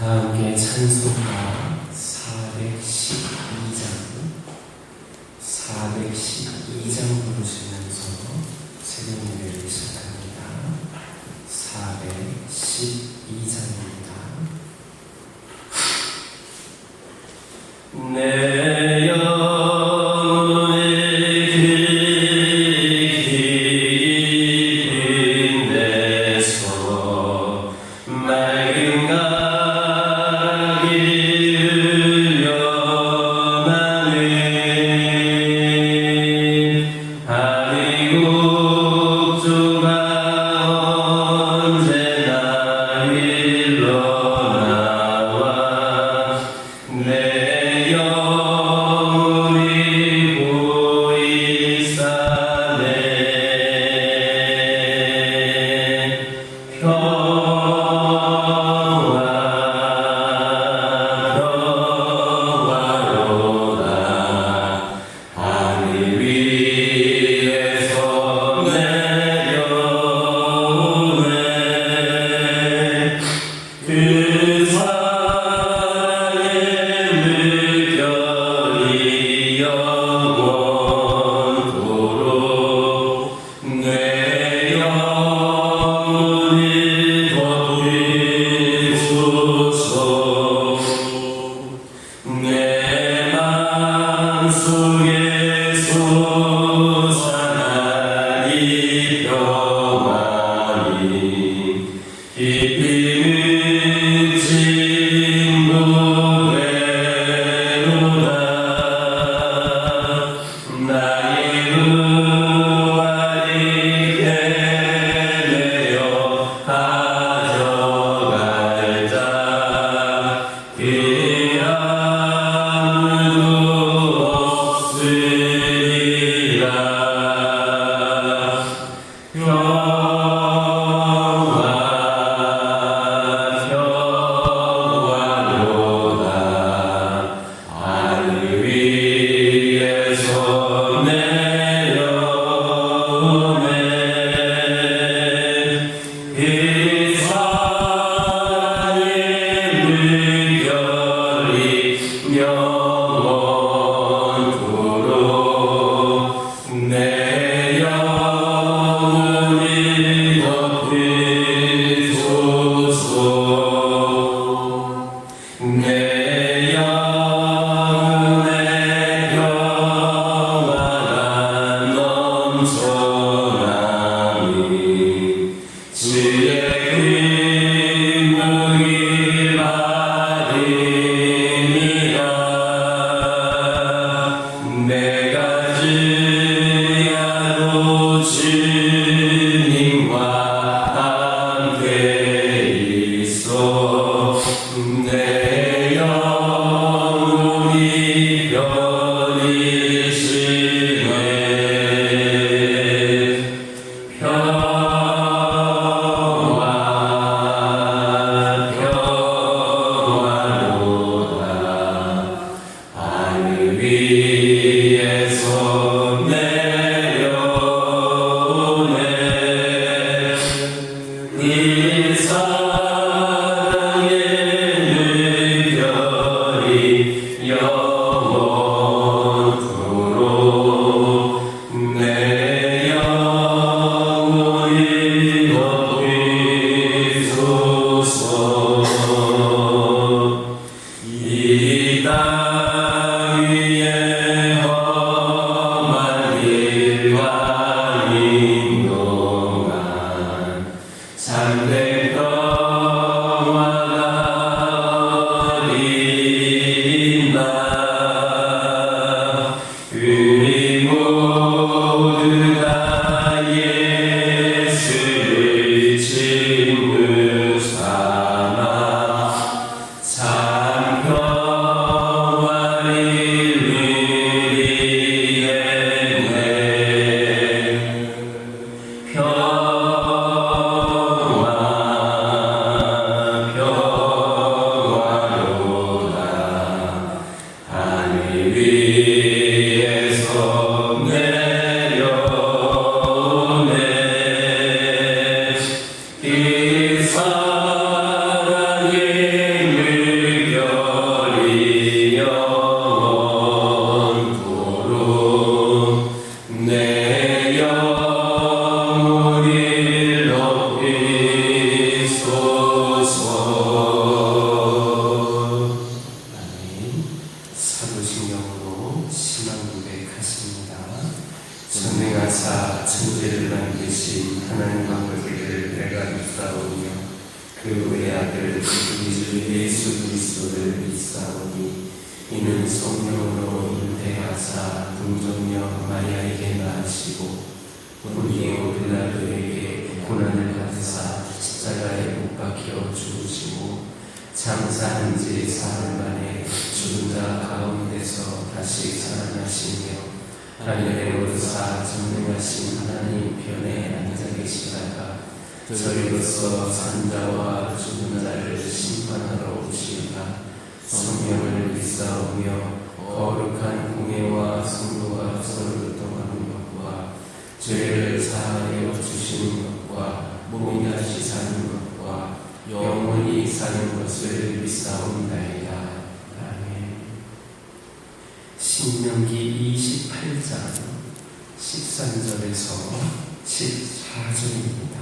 함께 찬송가 412장 부르시면서 새벽 예배를 시작합니다. 412장입니다. 내 영혼의 깊은 데서 맑은 가락이 흘러나네. 하늘 곡조가 언제나 흘러나와 내 영혼이 보이사네. 평화로다 하늘 위에서 내려오네. 그 사랑의 물결이 영원토록 내 영혼을 덮으소서. 내 마음속에 솟아나리 평안이 깊이 묻힌 노래로다. 나의 우아리 되내어 가져갈자. 그 아무도 없으리라. 평화로다 하늘 위에서 내려오네. 그 사랑의 물결이 영원토록 내 영혼을 덮으소서. 내 영혼의 평화가 넘쳐나니 주의 금목이 바르니라. 내가 주야로 주님과 함께 있어. 내 영혼이 편히쉬네. 평화로다 하늘 위에서 내려오네. 이 사랑의 물결이 영원토록 내 영혼을 덮으소서. 이 땅 위에 험한 길과 인동안 참된 평화가 어디 있나. 우리 모두 다 예수를 친구 삼아 그 외아들 우리 주 예수 그리스도를 믿사오니 이는 성령으로 잉태하사 동정녀 마리아에게 낳으시고 본디오 빌라도에게 고난을 받으사 십자가에 못 박혀 죽으시고 장사한 지 사흘 만에 죽은 자 가운데서 다시 살아나시며 하늘에 오르사 전능하신 하나님 편에 앉아 계시다가 저리로서 산자와 죽은 자를 심판하러 오시리라. 성령을 믿사오며 거룩한 공예와 성도가 서로 교통하는 것과 죄를 사하여 주시는 것과 몸이 다시 사는 것과 영원히 사는 것을 믿사옵나이다. 아멘. 신명기 28장 13절에서 14절입니다.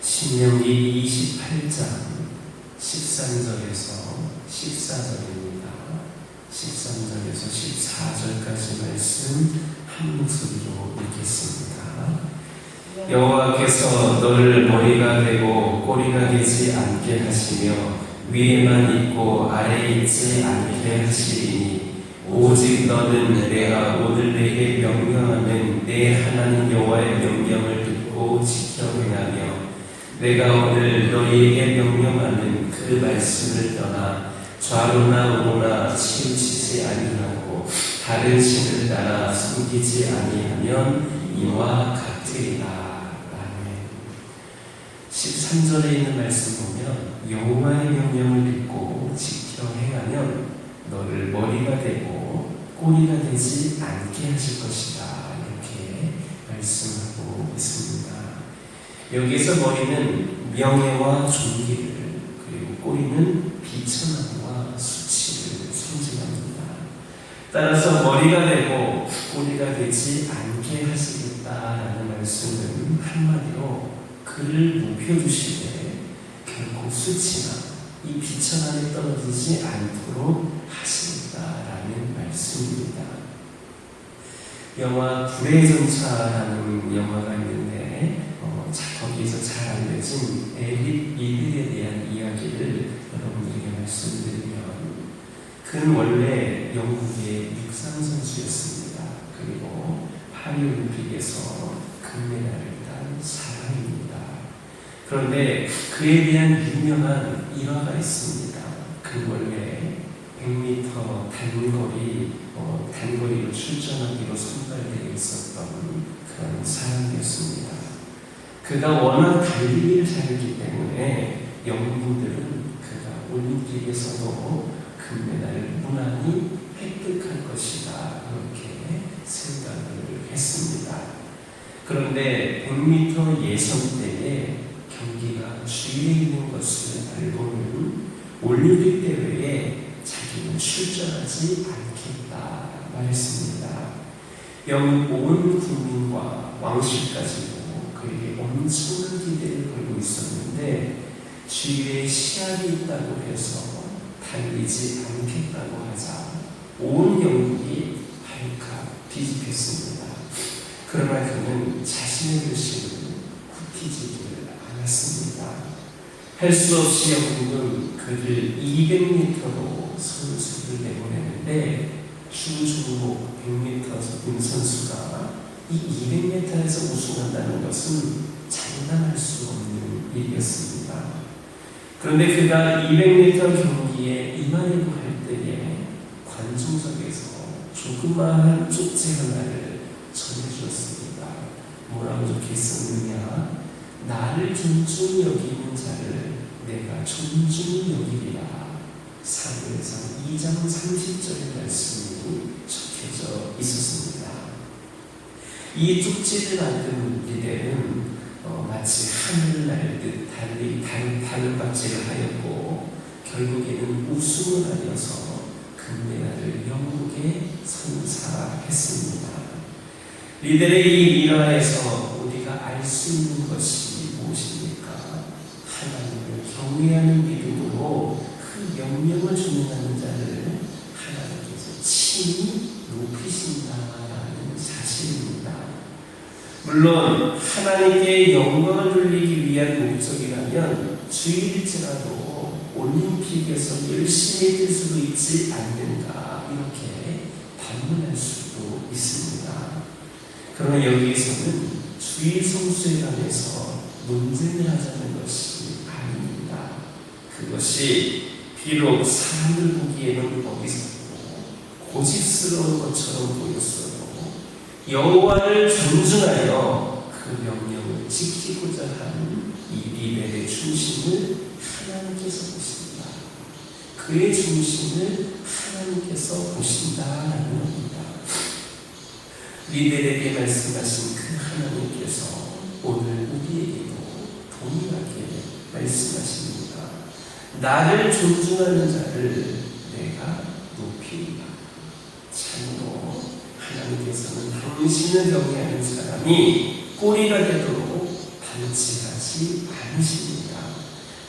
신명기 28장 13절에서 14절입니다. 13절에서 14절까지 말씀 한 목소리로 읽겠습니다. 여호와께서 너를 머리가 되고 꼬리가 되지 않게 하시며 위에만 있고 아래에 있지 않게 하시리니 오직 너는 내가 오늘 내게 명령하는 내 하나님 여호와의 명령을 듣고 지켜 행하며 내가 오늘 너희에게 명령하는 그 말씀을 떠나 좌로나 우로나 치우치지 아니하고 다른 신을 따라 섬기지 아니하면 이와 같으리라. 아멘. 13절에 있는 말씀 보면 여호와의 명령을 듣고 지켜 행하면 너를 머리가 되고 꼬리가 되지 않게 하실 것이다. 이렇게 말씀하고 있습니다. 여기서 머리는 명예와 존귀를, 그리고 꼬리는 비천함과 수치를 상징합니다. 따라서 머리가 되고 꼬리가 되지 않게 하시겠다라는 말씀은 한마디로 그를 높여주시되 결코 수치나 이 비천함에 떨어지지 않도록 하시겠다라는 말씀입니다. 영화 불의 전차라는 영화가 있는데 거기에서 잘 알려진 엘릿에 대한 이야기를 여러분들에게 말씀드리면 그는 원래 영국의 육상선수였습니다. 그리고 파리올림픽에서 금메달을 딴 사람입니다. 그런데 그에 대한 유명한 일화가 있습니다. 그 원래 100m 단거리로 출전하기로 선발되어 있었던 그런 사람이었습니다. 그가 워낙 달리기를 잘했기 때문에 영국인들은 그가 올림픽에서도 금메달을 무난히 획득할 것이다 이렇게 생각을 했습니다. 그런데 100m 예선 때에 경기가 주의에 있는 것을 알고는 올림픽 대회에 자기는 출전하지 않겠다 말했습니다. 영국 온 국민과 왕실까지 그에게 엄청난 기대를 걸고 있었는데 주위에 시합이 있다고 해서 달리지 않겠다고 하자 온 영국이 발칵 뒤집혔습니다. 그러나 그는 자신의 결심을 굽히지를 않았습니다. 할 수 없이 영국은 그를 200m로 선수를 내보내는데 주 종목 100m 선수가 이 200m에서 우승한다는 것은 장담할 수 없는 일이었습니다. 그런데 그가 200m 경기에 임하려고 할 때에 관중석에서 조그마한 쪽지 하나를 전해주었습니다. 뭐라고 적혀있었느냐? 나를 존중히 여기는 자를 내가 존중히 여기리라. 사무엘상 2장 30절의 말씀이 적혀져 있었습니다. 이 쪽지를 만든 리der은 마치 하늘을 날듯 다른 하였고 결국에는 우승을 하여서 금메달을 영국에 선사했습니다. 리der의 이 일화에서 우리가 알 수 있는 것이 무엇입니까? 하나님을 경외하는 믿음으로 그 명령을 준행하는 자를 하나님께서 친히 높이신다라는 사실입니다. 물론 하나님께 영광을 돌리기 위한 목적이라면 주일일지라도 올림픽에서 열심히 뛸 수도 있지 않는가 이렇게 반문할 수도 있습니다. 그러나 여기에서는 주일 성수에 관해서 논쟁을 하자는 것이 아닙니다. 그것이 비록 사람들 보기에는 어리석고 고집스러운 것처럼 보였어도 여호와를 존중하여 그 명령을 지키고자 하는 이 리벨의 중심을 하나님께서 보신다. 그의 중심을 하나님께서 보신다라는 겁니다. 리벨에게 말씀하신 그 하나님께서 오늘 우리에게도 동일하게 말씀하십니다. 나를 존중하는 자를 내가 높이리라. 참으로 하나님께서는 당신을 경외하는 사람이 꼬리가 되도록 방치하지 않으십니다.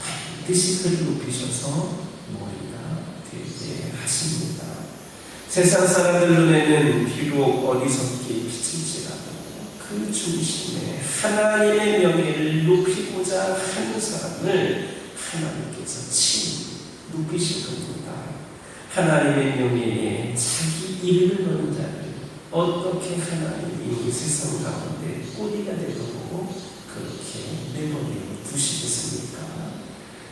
반드시 그를 높이셔서 머리가 되게 하십니다. 세상 사람들 눈에는 비록 어리석게 비칠지라도 그 중심에 하나님의 명예를 높이고자 하는 사람을 하나님께서 친히 높이실 겁니다. 하나님의 명예에 자기 이름을 넣은 자를 어떻게 하나님이 세상 가운데 꼬리가 되도록 그렇게 내버려 두시겠습니까?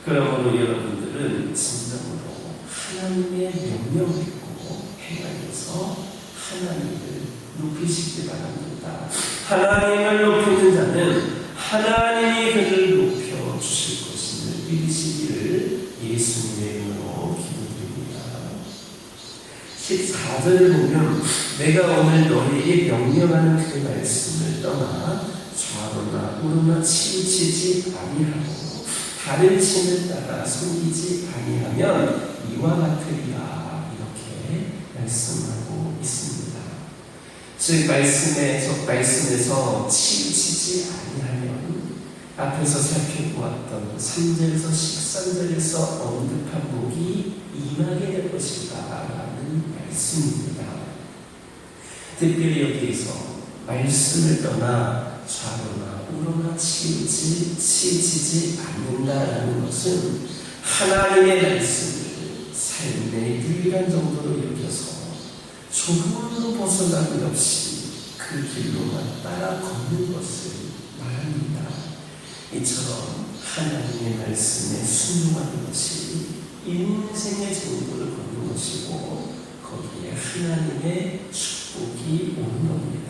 그러므로 여러분들은 진정으로 하나님의 명령을 읽고 행하여서 하나님을 높이시기 바랍니다. 하나님을 높이는 자는 하나님이 그를 높여 주실 것임을 믿으시기를 예수님의 이름으로 기도드립니다. 14절을 보면 내가 오늘 너희에게 명령하는 그 말씀을 떠나 좌로나 우로나 치우치지 아니하고 다른 신을 따라 섬기지 아니하면 이와 같으리라 이렇게 말씀하고 있습니다. 즉 말씀에서 치우치지 아니하면 앞에서 살펴보았던 3절에서 13절에서 언급한 복이 임하게 될 것이다 라는 말씀입니다. 특별히 여기에서 말씀을 떠나 좌로나 우로나 치우치지 않는다라는 것은 하나님의 말씀을 삶의 유일한 정도로 여겨서 조금도 벗어나기 없이 그 길로만 따라 걷는 것을 말합니다. 이처럼 하나님의 말씀에 순종하는 것이 인생의 정도를 걷는 것이고 거기에 하나님의 축복이 오는 겁니다.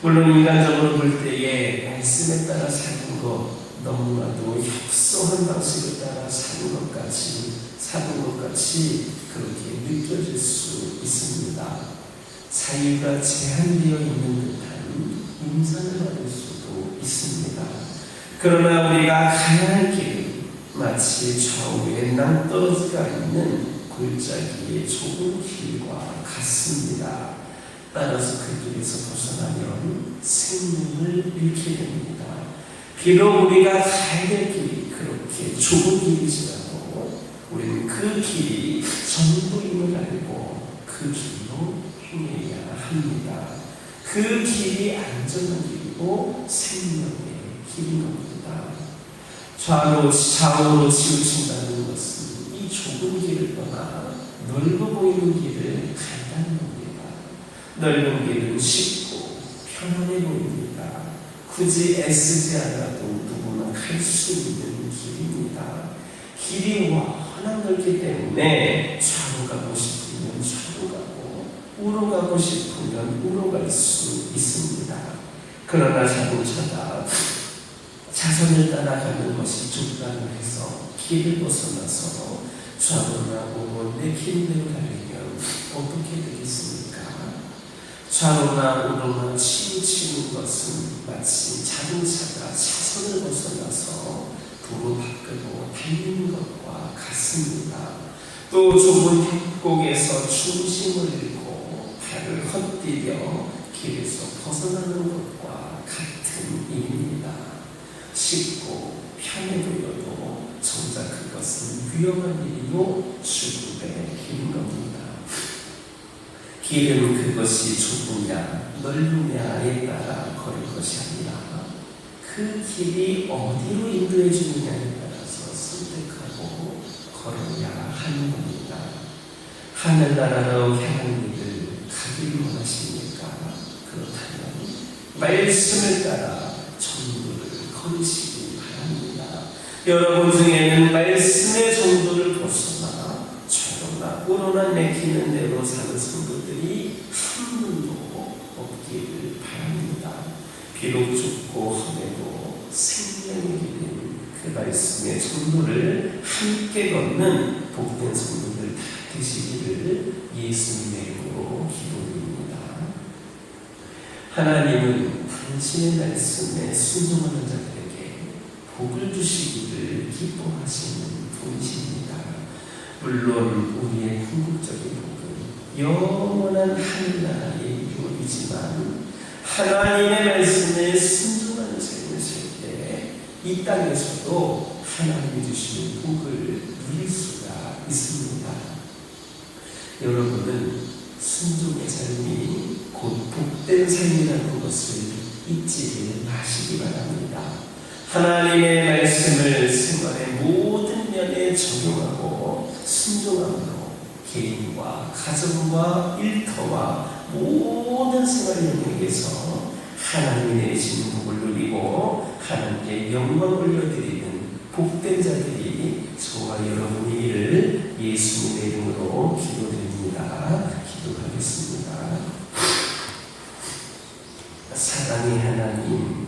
물론 인간적으로 볼 때에 말씀에 따라 사는 것 너무나도 협소한 방식을 따라 사는 것 같이 그렇게 느껴질 수 있습니다. 자유가 제한되어 있는 듯한 인상을 받을 수도 있습니다. 그러나 우리가 가야 할 길은 마치 좌우에 낭떠러지가 있는 골짜기의 좁은 길과 같습니다. 따라서 그 길에서 벗어나면 생명을 잃게 됩니다. 비록 우리가 가야 될 길이 그렇게 좁은 길이지라도 우리는 그 길이 전부임을 알고 그 길로 행해야 합니다. 그 길이 안전한 길이고 생명의 길인 겁니다. 좌우로 치우친다는 것은 이 좁은 길을 떠나 넓어 보이는 길을 간다는 겁니다. 넓은 길은 쉽고 편안해 보입니다. 굳이 애쓰지 않아도 누구나 갈 수 있는 길입니다. 길이 워낙 넓기 때문에 좌로 가고 싶으면 좌로 가고 우로 가고 싶으면 우로 갈 수 있습니다. 그러나 자동차가 차선을 따라가는 것이 좁다고 해서 길을 벗어나서 좌로나 우로 내 길대로 달리면 어떻게 되겠습니까? 좌로나 우로나 치우치는 것은 마치 자동차가 차선을 벗어나서 도로 밖으로 달리는 것과 같습니다. 또 좁은 협곡에서 중심을 잃고 발을 헛디뎌 길에서 벗어나는 것과 같은 일입니다. 쉽고 편해 보여도 정작 그것은 위험한 일이요 죽음의 길인 겁니다. 길은 그것이 좁으냐 넓으냐에 따라 걸을 것이 아니라 그 길이 어디로 인도해 주느냐에 따라서 선택하고 걸어야 하는 겁니다. 하늘나라로 향한 길을 가기를 원하십니까? 그렇다면 말씀을 따라 전도를 걸으시기 바랍니다. 여러분 중에는 말씀의 전도를 벗어나 조로나 오로나 내키는 대로 사는 성도들이 한 분도 없기를 바랍니다. 비록 죽고 험해도 생명이 있는 그 말씀의 전도를 함께 걷는 복된 성도들 다 되시기를 예수님의 이름으로 기도드립니다. 하나님은 당신의 말씀에 순종하는 자들에게 복을 주시기를 기뻐하시는 분이십니다. 물론 우리의 궁극적인 복은 영원한 하늘나라의 유업이지만 하나님의 말씀에 순종하는 삶을 살 때 이 땅에서도 하나님이 주시는 복을 누릴 수가 있습니다. 여러분은 순종의 삶이 곧 복된 삶이라는 것을 잊지 마시기 바랍니다. 하나님의 말씀을 생활의 모든 면에 적용하고 순종함으로 개인과 가정과 일터와 모든 생활 영역에서 하나님이 내신 복을 누리고 하나님께 영광을 올려드리는 복된 자들이 저와 여러분이기를 예수님의 이름으로 기도드립니다. 기도하겠습니다. 사랑의 하나님,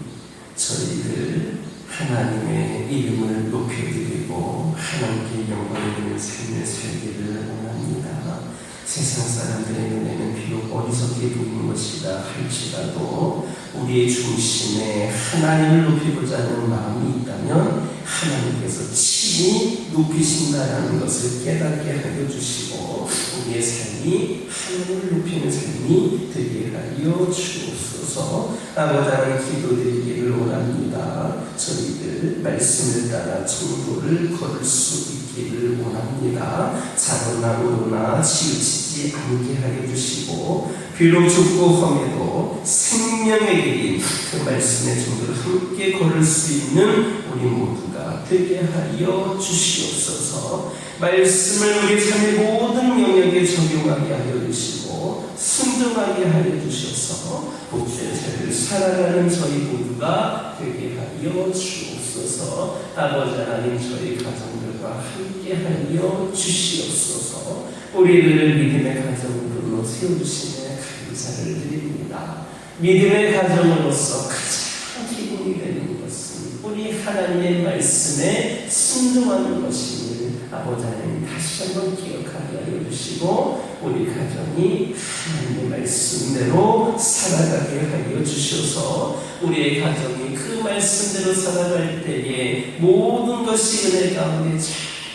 저희들 하나님의 이름을 높여드리고 하나님께 영광을 드리는 삶을 살기를 원합니다. 세상 사람들의 눈에는 비록 어리석게 보이는 것이다 할지라도 우리의 중심에 하나님을 높이고자 하는 마음이 있다면 하나님께서 친히 높이신다라는 것을 깨닫게 하여 주시고 우리의 삶이 하나님을 높이는 삶이 되게 하여 주옵소서. 아버지 하나님 기도드리기를 원합니다. 저희들 말씀을 따라 전도를 걸을 수 있기를 원합니다. 자거나 오거나 치우치지 않게 하여 주시고 비록 죽고 험해도 생명의 길인 그 말씀의 전도를 함께 걸을 수 있는 우리 모두가 되게 하여 주시옵소서. 말씀을 우리 삶의 모든 영역에 적용하게 하여 주시고 순종하게 하여 주셔서 복된 삶을 살아가는 저희 모두가 되게 하여 주옵소서. 아버지 하나님 저희 가정들과 함께 하여 주시옵소서. 우리들을 믿음의 가정으로 세워주시며 감사를 드립니다. 믿음의 가정으로서 가장 기본이 되는 것은 우리 하나님의 말씀에 순종하는 것임을 아버지 하나님 다시 한번 기억하게 하여 주시고 우리 가정이 하나님의 말씀대로 살아가게 하여 주셔서 우리의 가정이 그 말씀대로 살아갈 때에 모든 것이 은혜 가운데 잘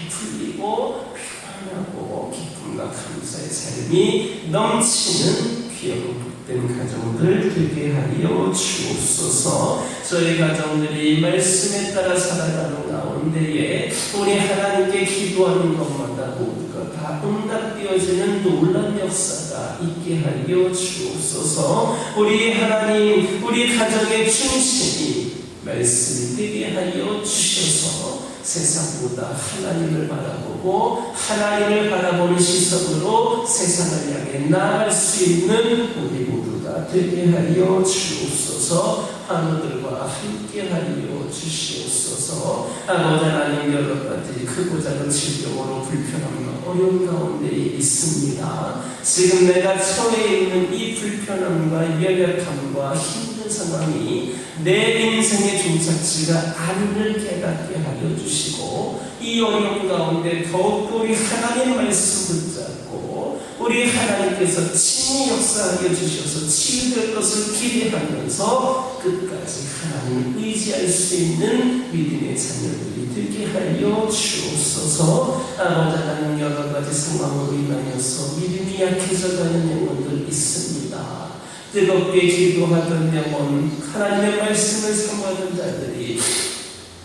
풀리고 평안하고 기쁨과 감사의 삶이 넘치는 귀하고 복된 가정들 되게 하여 주옵소서. 저희 가정들이 말씀에 따라 살아가는 가운데에 우리 하나님께 기도하는 것마다 모두가 다 응답되어지는 놀라운 역사가 있게 하여 주옵소서. 우리 하나님, 우리 가정의 중심이 말씀이 되게 하여 주셔서 세상보다 하나님을 바라보고 하나님을 바라보는 시선으로 세상을 향해 나아갈 수 있는 우리 모두가 되게 하여 주옵소서. 하나님들과 함께 하여 주시옵소서. 아버지 하나님 여러 가지 크고 작은 질병으로 불편함과 어려운 가운데 있습니다. 지금 내가 처해 있는 이 불편함과 연약함과 힘든 상황이 내 인생의 종착지가 아님을 깨닫게 하여 주시고 이 어려운 가운데 더욱더 우리 하나님의 말씀 붙잡고 우리 하나님께서 친히 역사하여 주셔서 치유될 것을 기대하면서 끝까지 하나님을 의지할 수 있는 믿음의 자녀들이 되게 하여 주옵소서. 아버지 하나님 여러 가지 상황으로 인하여서 믿음이 약해져가는 영혼들 있습니다. 뜨겁게 기도하던 영혼, 하나님의 말씀을 사모하는 자들이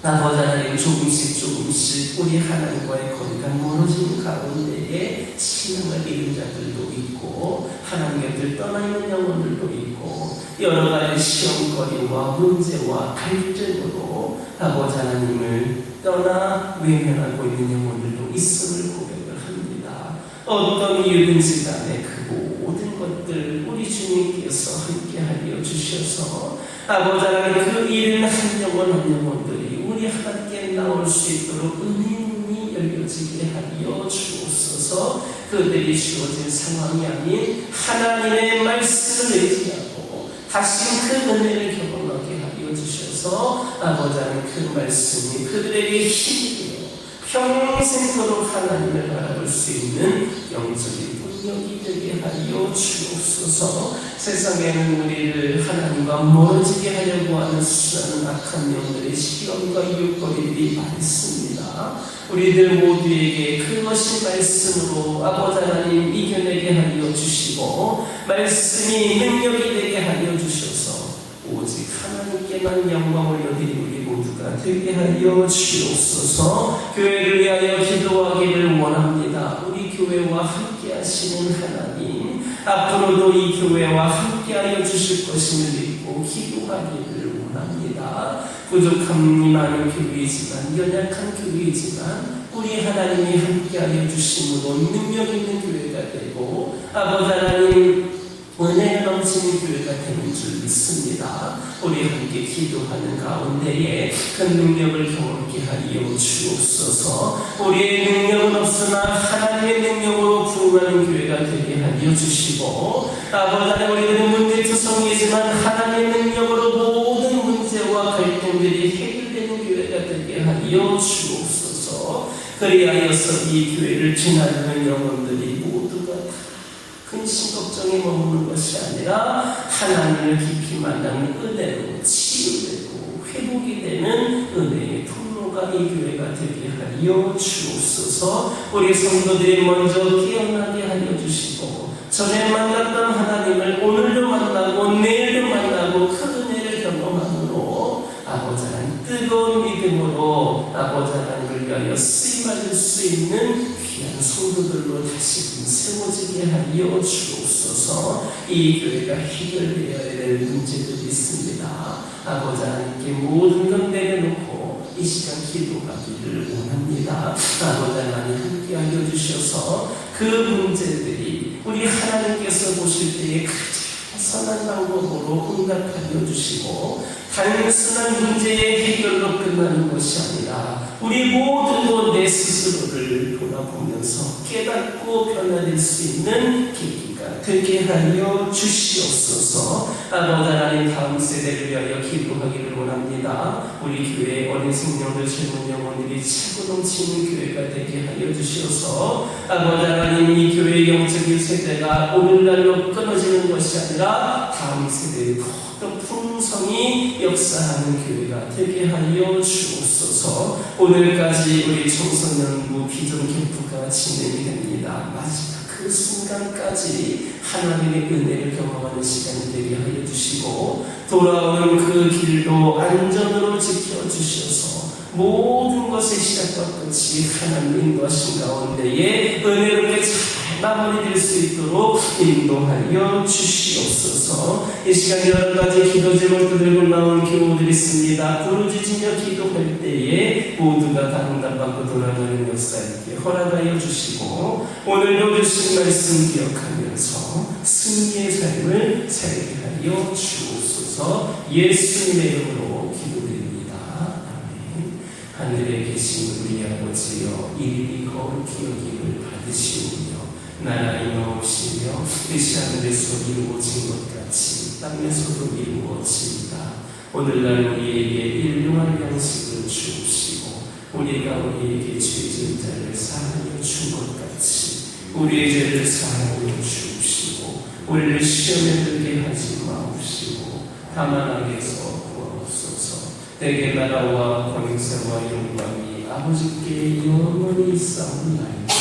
아버지 하나님, 조금씩 우리 하나님과의 거리가 멀어지는 가운데에 신앙을 잃은 자들도 있고 하나님 곁을 떠나 있는 영혼들도 있고 여러 가지 시험거리와 문제와 갈등으로 아버지 하나님을 떠나 외면하고 있는 영혼들도 있음을 고백을 합니다. 어떤 이유든지 간에 그 모든 것들 우리 주님께서 함께하여 주셔서 아버지 하나님, 그 잃은 한 영혼들이 우리 하나님께 나올 수 있도록 은혜의 문이 열려지게 하여 주옵소서. 그들이 주어진 상황이 아닌 하나님의 말씀을 의지하고 다시 그 은혜를 경험하게 하여 주셔서 아버지 하나님, 그 말씀이 그들에게 힘이 되어 평생토록 하나님을 바라볼 수 있는 영적인 능력이 되게 하여 주옵소서. 세상에는 우리를 하나님과 멀어지게 하려고 하는 수많은 악한 영들의 시험과 유혹거리들이 많습니다. 우리들 모두에게 그것이 말씀으로 아버지 하나님 이겨내게 하여 주시고 말씀이 능력이 되게 하여 주셔서 오직 하나님께만 영광을 올려드리는 우리 모두가 되게 하여 주옵소서. 교회를 위하여 기도하기를 원합니다. 우리 교회와 함께 하시는 하나님, 앞으로도 이 교회와 함께 하여 주실 것임을 믿고 기도하기를 원합니다. 부족함이 많은 교회이지만, 연약한 교회이지만 우리 하나님이 함께 하여 주심으로 능력 있는 교회가 되고 아버지 하나님 은혜가 넘치는 교회가 되는 줄 믿습니다. 우리 함께 기도하는 가운데에 그 능력을 경험하게 하여 주옵소서. 우리의 능력은 없으나 하나님의 능력으로 부흥하는 교회가 되게 하여 주시고 아버지 하나님, 우리들은 문제투성이지만 하나님의 능력으로 모든 문제와 갈등들이 해결되는 교회가 되게 하여 주옵소서. 그리하여서 이 교회를 지나는 영혼들이 모두가 근심 걱정에 머무는 것이 아니라 하나님을 깊이 만나는 은혜로 치유되고 회복이 되는 은혜의 통로가 이 교회가 되게 하여 주옵소서. 우리 성도들이 먼저 깨어나게 하여 주시고 전에 만났던 하나님을 오늘도 만나고 내일도 만나고 큰 은혜를 경험함으로 아버지 하나님 뜨거운 믿음으로 아버지 하나님을 위하여 쓰임받을 수 있는 귀한 성도들로 다시금 세워지게 하여 주옵소서. 이 교회가 해결되어야 될 문제들이 있습니다. 아버지 하나님께 모든 것 내려놓고 이 시간 기도하기를 원합니다. 아버지 하나님 함께 하여 주셔서 그 문제들이 우리 하나님께서 보실 때에 가장 선한 방법으로 응답하여 주시고 단순한 문제의 해결로 끝나는 것이 아니라 우리 모두도 내 스스로를 돌아보면서 깨닫고 변화될 수 있는 계기가 되게 하여 주시옵소서. 아버지 하나님, 다음 세대를 위하여 기도하기를 원합니다. 우리 교회 어린 생명들, 젊은 영혼들이 차고 넘치는 교회가 되게 하여 주시옵소서. 아버지 하나님, 이 교회의 영적인 세대가 오늘날로 끊어지는 것이 아니라 다음 세대의 더 풍성히 역사하는 교회가 되게 하여 주옵소서. 오늘까지 우리 청소년부 비전 캠프가 진행이 됩니다. 마지막 그 순간까지 하나님의 은혜를 경험하는 시간이 되게 하여 주시고 돌아오는 그 길도 안전으로 지켜주셔서 모든 것의 시작과 끝이 하나님 인도하신 가운데에 은혜롭게 잘 마무리될 수 있도록 인도하여 주시옵소서. 이 시간 여러 가지 기도 제목도 들고 나온 교우들이 있습니다. 부르짖으며 기도할 때에 모두가 다 응답받고 돌아가는 역사 있게 허락하여 주시고 오늘도 주신 말씀 기억하면서 승리의 삶을 살게 하여 주옵소서. 예수님의 이름으로 기도드립니다. 아멘. 하늘에 계신 우리 아버지여, 이름이 거룩히 여김을 받으시오며 나라의 나옵시며 뜻이 하늘에서 이루어진 것 같이 땅에서도 이루어진다. 오늘날 우리에게 일용할 양식을 주옵시고 우리가 우리에게 죄진 자를 사하여 준 것 같이 우리의 죄를 사하여 주옵시고 우리를 시험에 들게 하지 마옵시고 다만 악에서 구하옵소서. 내게 나라와 권세와 영광이 아버지께 영원히 있사옵나이다.